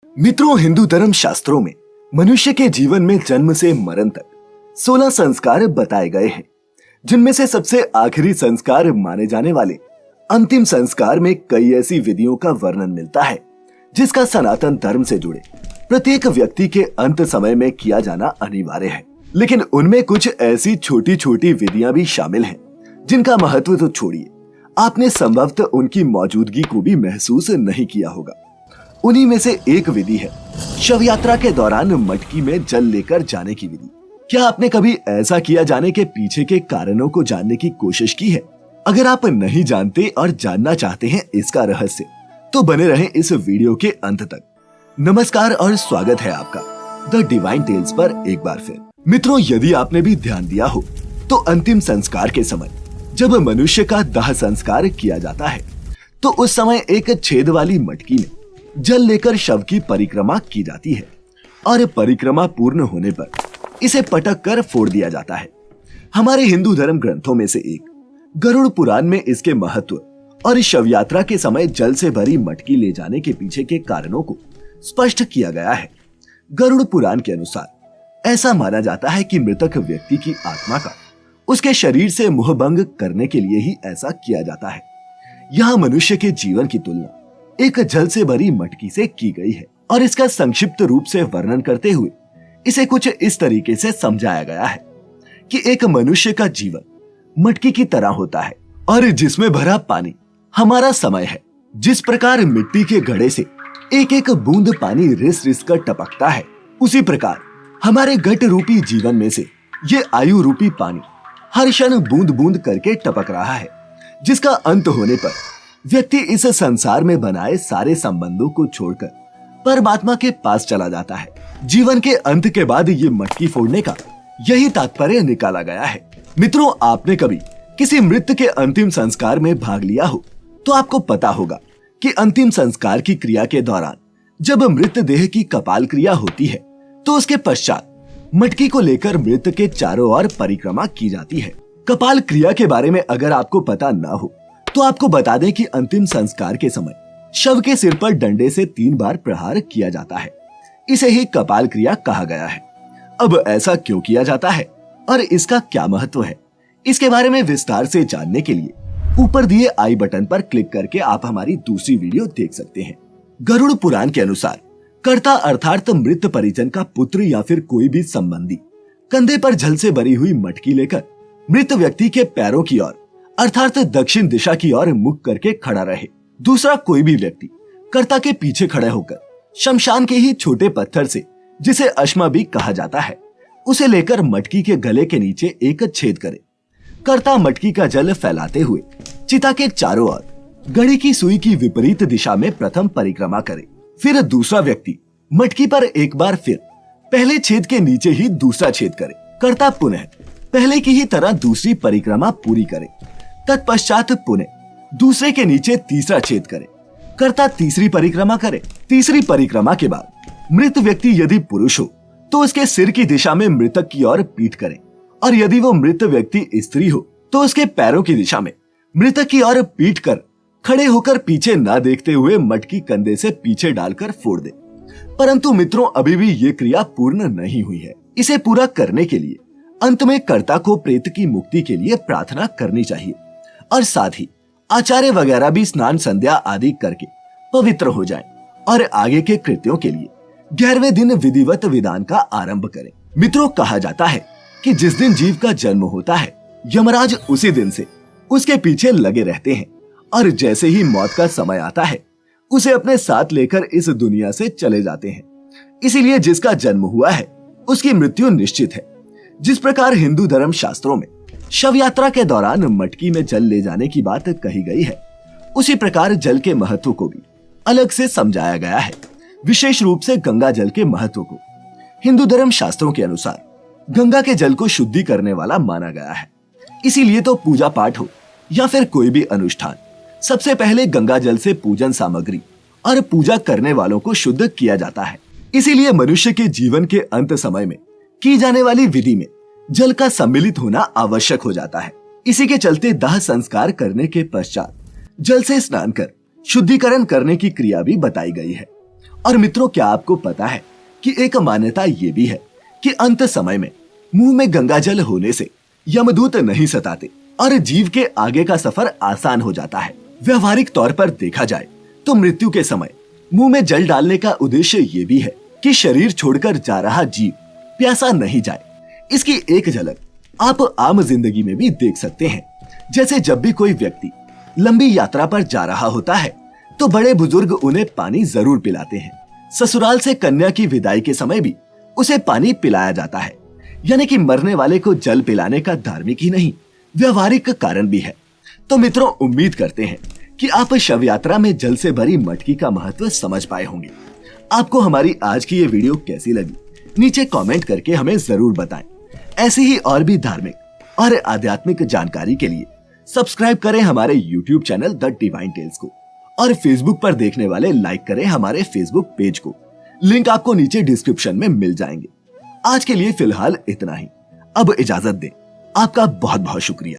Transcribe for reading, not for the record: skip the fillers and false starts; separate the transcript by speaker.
Speaker 1: मित्रों, हिंदू धर्म शास्त्रों में मनुष्य के जीवन में जन्म से मरण तक 16 संस्कार बताए गए हैं, जिनमें से सबसे आखिरी संस्कार माने जाने वाले अंतिम संस्कार में कई ऐसी विधियों का वर्णन मिलता है जिसका सनातन धर्म से जुड़े प्रत्येक व्यक्ति के अंत समय में किया जाना अनिवार्य है। लेकिन उनमें कुछ ऐसी छोटी छोटी विधियां भी शामिल हैं जिनका महत्व तो छोड़िए, आपने संभवतः उनकी मौजूदगी को भी महसूस नहीं किया होगा। उन्हीं में से एक विधि है शव यात्रा के दौरान मटकी में जल लेकर जाने की विधि। क्या आपने कभी ऐसा किया जाने के पीछे के कारणों को जानने की कोशिश की है? अगर आप नहीं जानते और जानना चाहते हैं इसका रहस्य, तो बने रहें इस वीडियो के अंत तक। नमस्कार और स्वागत है आपका द डिवाइन टेल्स पर एक बार फिर। मित्रों, यदि आपने भी ध्यान दिया हो तो अंतिम संस्कार के समय जब मनुष्य का दाह संस्कार किया जाता है तो उस समय एक छेद वाली मटकी में जल लेकर शव की परिक्रमा की जाती है और परिक्रमा पूर्ण होने पर इसे पटक कर फोड़ दिया जाता है। हमारे हिंदू धर्म ग्रंथों में से एक गरुड़ पुराण में इसके महत्व और शव यात्रा के समय जल से भरी मटकी ले जाने के पीछे के कारणों को स्पष्ट किया गया है। गरुड़ पुराण के अनुसार ऐसा माना जाता है कि मृतक व्यक्ति की आत्मा का उसके शरीर से मोहभंग करने के लिए ही ऐसा किया जाता है। यहाँ मनुष्य के जीवन की तुलना एक जल से भरी मटकी से की गई है और इसका संक्षिप्त रूप से वर्णन करते हुए इसे कुछ इस तरीके से समझाया गया है कि एक मनुष्य का जीवन मटकी की तरह होता है और जिसमें भरा पानी हमारा समय है। जिस प्रकार मिट्टी के घड़े से एक एक बूंद पानी रिस रिस कर टपकता है, उसी प्रकार हमारे घट रूपी जीवन में से ये आयु रूपी पानी हर क्षण बूंद बूंद करके टपक रहा है, जिसका अंत होने पर व्यक्ति इस संसार में बनाए सारे संबंधों को छोड़कर परमात्मा के पास चला जाता है। जीवन के अंत के बाद ये मटकी फोड़ने का यही तात्पर्य निकाला गया है। मित्रों, आपने कभी किसी मृत के अंतिम संस्कार में भाग लिया हो तो आपको पता होगा कि अंतिम संस्कार की क्रिया के दौरान जब मृत देह की कपाल क्रिया होती है तो उसके पश्चात मटकी को लेकर मृत के चारों ओर परिक्रमा की जाती है। कपाल क्रिया के बारे में अगर आपको पता न हो तो आपको बता दें कि अंतिम संस्कार के समय शव के सिर पर डंडे से 3 बार प्रहार किया जाता है। इसे ही कपाल क्रिया कहा गया है। अब ऐसा क्यों किया जाता है और इसका क्या महत्व है, इसके बारे में विस्तार से जानने के लिए ऊपर दिए आई बटन पर क्लिक करके आप हमारी दूसरी वीडियो देख सकते हैं। गरुड़ पुराण के अनुसार कर्ता अर्थात मृत परिजन का पुत्र या फिर कोई भी संबंधी कंधे पर जल से भरी हुई मटकी लेकर मृत व्यक्ति के पैरों की ओर अर्थात दक्षिण दिशा की ओर मुख करके खड़ा रहे। दूसरा कोई भी व्यक्ति कर्ता के पीछे खड़े होकर शमशान के ही छोटे पत्थर से, जिसे अश्मा भी कहा जाता है, उसे लेकर मटकी के गले के नीचे एक छेद करे। कर्ता मटकी का जल फैलाते हुए चिता के चारों ओर घड़ी की सुई की विपरीत दिशा में प्रथम परिक्रमा करे। फिर दूसरा व्यक्ति मटकी पर एक बार फिर पहले छेद के नीचे ही दूसरा छेद करे। कर्ता पुनः पहले की ही तरह दूसरी परिक्रमा पूरी करे। तत्पश्चात पुनः दूसरे के नीचे तीसरा छेद करे। कर्ता तीसरी परिक्रमा करे। तीसरी परिक्रमा के बाद मृत व्यक्ति यदि पुरुष हो तो उसके सिर की दिशा में मृतक की ओर पीठ करे और यदि वो मृत व्यक्ति स्त्री हो तो उसके पैरों की दिशा में मृतक की ओर पीठ कर खड़े होकर पीछे न देखते हुए मटकी कंधे से पीछे डालकर फोड़ दे। परंतु मित्रों, अभी भी ये क्रिया पूर्ण नहीं हुई है। इसे पूरा करने के लिए अंत में कर्ता को प्रेत की मुक्ति के लिए प्रार्थना करनी चाहिए और साथ ही आचार्य वगैरह भी स्नान संध्या आदि करके पवित्र हो जाएं और आगे के कृत्यों के लिए 11वें दिन विधिवत विधान का आरंभ करें। मित्रों, कहा जाता है कि जिस दिन जीव का जन्म होता है, यमराज उसी दिन से उसके पीछे लगे रहते हैं और जैसे ही मौत का समय आता है उसे अपने साथ लेकर इस दुनिया से चले जाते हैं। इसीलिए जिसका जन्म हुआ है उसकी मृत्यु निश्चित है। जिस प्रकार हिंदू धर्म शास्त्रों में शव यात्रा के दौरान मटकी में जल ले जाने की बात कही गई है, उसी प्रकार जल के महत्व को भी अलग से समझाया गया है। विशेष रूप से गंगा जल के महत्व को हिंदू धर्म शास्त्रों के अनुसार गंगा के जल को शुद्धि करने वाला माना गया है। इसीलिए तो पूजा पाठ हो या फिर कोई भी अनुष्ठान, सबसे पहले गंगा जल से पूजन सामग्री और पूजा करने वालों को शुद्ध किया जाता है। इसीलिए मनुष्य के जीवन के अंत समय में की जाने वाली विधि में जल का सम्मिलित होना आवश्यक हो जाता है। इसी के चलते दाह संस्कार करने के पश्चात जल से स्नान कर शुद्धिकरण करने की क्रिया भी बताई गई है और मित्रों, क्या आपको पता है कि एक मान्यता ये भी है कि अंत समय में मुंह में गंगाजल होने से यमदूत नहीं सताते और जीव के आगे का सफर आसान हो जाता है। व्यवहारिक तौर पर देखा जाए तो मृत्यु के समय मुंह में जल डालने का उद्देश्य ये भी है कि शरीर छोड़कर जा रहा जीव प्यासा नहीं जाए। इसकी एक झलक आप आम जिंदगी में भी देख सकते हैं। जैसे जब भी कोई व्यक्ति लंबी यात्रा पर जा रहा होता है तो बड़े बुजुर्ग उन्हें पानी जरूर पिलाते हैं। ससुराल से कन्या की विदाई के समय भी उसे पानी पिलाया जाता है। यानी कि मरने वाले को जल पिलाने का धार्मिक ही नहीं, व्यवहारिक कारण भी है। तो मित्रों, उम्मीद करते हैं कि आप शव यात्रा में जल से भरी मटकी का महत्व समझ पाए होंगे। आपको हमारी आज की ये वीडियो कैसी लगी, नीचे कमेंट करके हमें जरूर बताएं। ऐसी ही और भी धार्मिक और आध्यात्मिक जानकारी के लिए सब्सक्राइब करें हमारे YouTube channel The Divine Tales को और Facebook पर देखने वाले लाइक करें हमारे Facebook पेज को। लिंक आपको नीचे डिस्क्रिप्शन में मिल जाएंगे। आज के लिए फिलहाल इतना ही। अब इजाजत दें। आपका बहुत बहुत शुक्रिया।